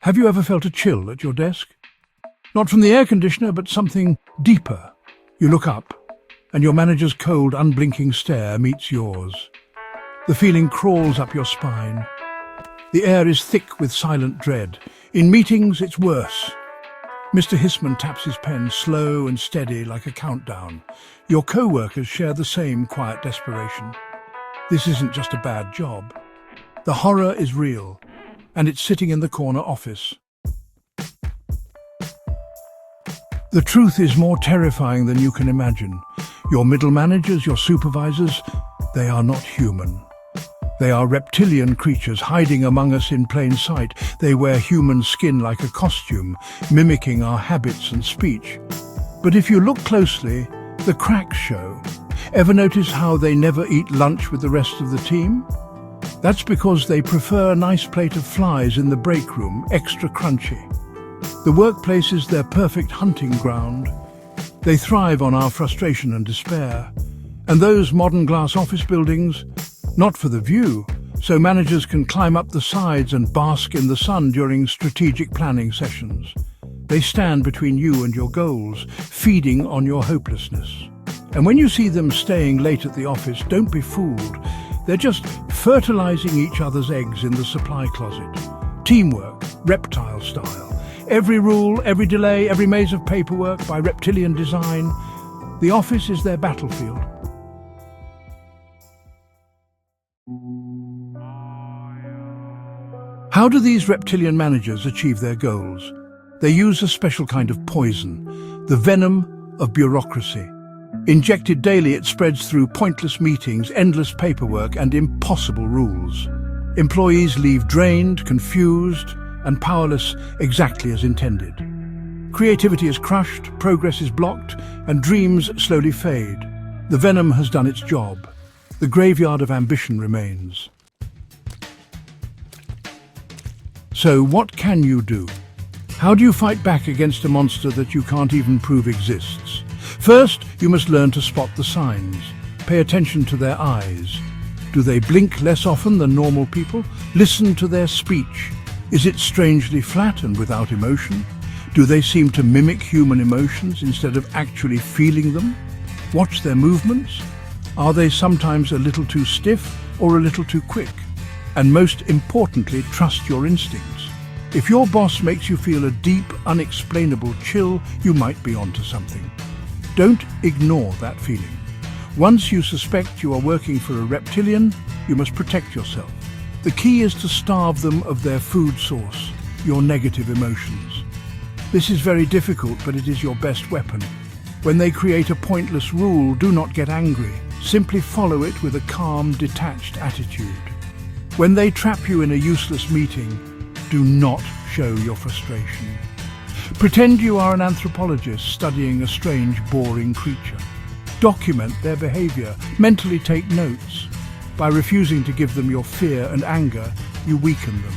Have you ever felt a chill at your desk? Not from the air conditioner, but something deeper. You look up, and your manager's cold, unblinking stare meets yours. The feeling crawls up your spine. The air is thick with silent dread. In meetings, it's worse. Mr. Hissman taps his pen, slow and steady like a countdown. Your co-workers share the same quiet desperation. This isn't just a bad job. The horror is real, and it's sitting in the corner office. The truth is more terrifying than you can imagine. Your middle managers, your supervisors, they are not human. They are reptilian creatures hiding among us in plain sight. They wear human skin like a costume, mimicking our habits and speech. But if you look closely, the cracks show. Ever notice how they never eat lunch with the rest of the team? That's because they prefer a nice plate of flies in the break room, extra crunchy. The workplace is their perfect hunting ground. They thrive on our frustration and despair. And those modern glass office buildings, not for the view, so managers can climb up the sides and bask in the sun during strategic planning sessions. They stand between you and your goals, feeding on your hopelessness. And when you see them staying late at the office, don't be fooled. They're just fertilizing each other's eggs in the supply closet. Teamwork, reptile style. Every rule, every delay, every maze of paperwork by reptilian design. The office is their battlefield. How do these reptilian managers achieve their goals? They use a special kind of poison, the venom of bureaucracy. Injected daily, it spreads through pointless meetings, endless paperwork, and impossible rules. Employees leave drained, confused, and powerless exactly as intended. Creativity is crushed, progress is blocked, and dreams slowly fade. The venom has done its job. The graveyard of ambition remains. So what can you do? How do you fight back against a monster that you can't even prove exists? First, you must learn to spot the signs. Pay attention to their eyes. Do they blink less often than normal people? Listen to their speech. Is it strangely flat and without emotion? Do they seem to mimic human emotions instead of actually feeling them? Watch their movements. Are they sometimes a little too stiff or a little too quick? And most importantly, trust your instincts. If your boss makes you feel a deep, unexplainable chill, you might be onto something. Don't ignore that feeling. Once you suspect you are working for a reptilian, you must protect yourself. The key is to starve them of their food source, your negative emotions. This is very difficult, but it is your best weapon. When they create a pointless rule, do not get angry. Simply follow it with a calm, detached attitude. When they trap you in a useless meeting, do not show your frustration. Pretend you are an anthropologist studying a strange, boring creature. Document their behavior, mentally take notes. By refusing to give them your fear and anger, you weaken them.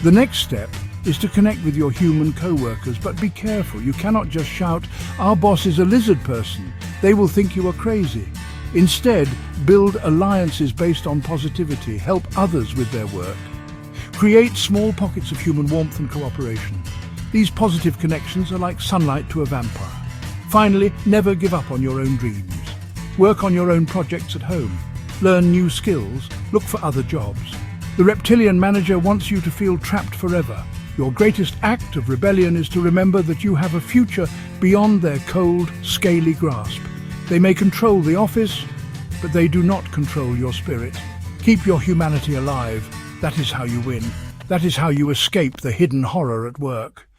The next step is to connect with your human co-workers, but be careful. You cannot just shout, "Our boss is a lizard person." They will think you are crazy. Instead, build alliances based on positivity. Help others with their work. Create small pockets of human warmth and cooperation. These positive connections are like sunlight to a vampire. Finally, never give up on your own dreams. Work on your own projects at home. Learn new skills. Look for other jobs. The reptilian manager wants you to feel trapped forever. Your greatest act of rebellion is to remember that you have a future beyond their cold, scaly grasp. They may control the office, but they do not control your spirit. Keep your humanity alive. That is how you win. That is how you escape the hidden horror at work.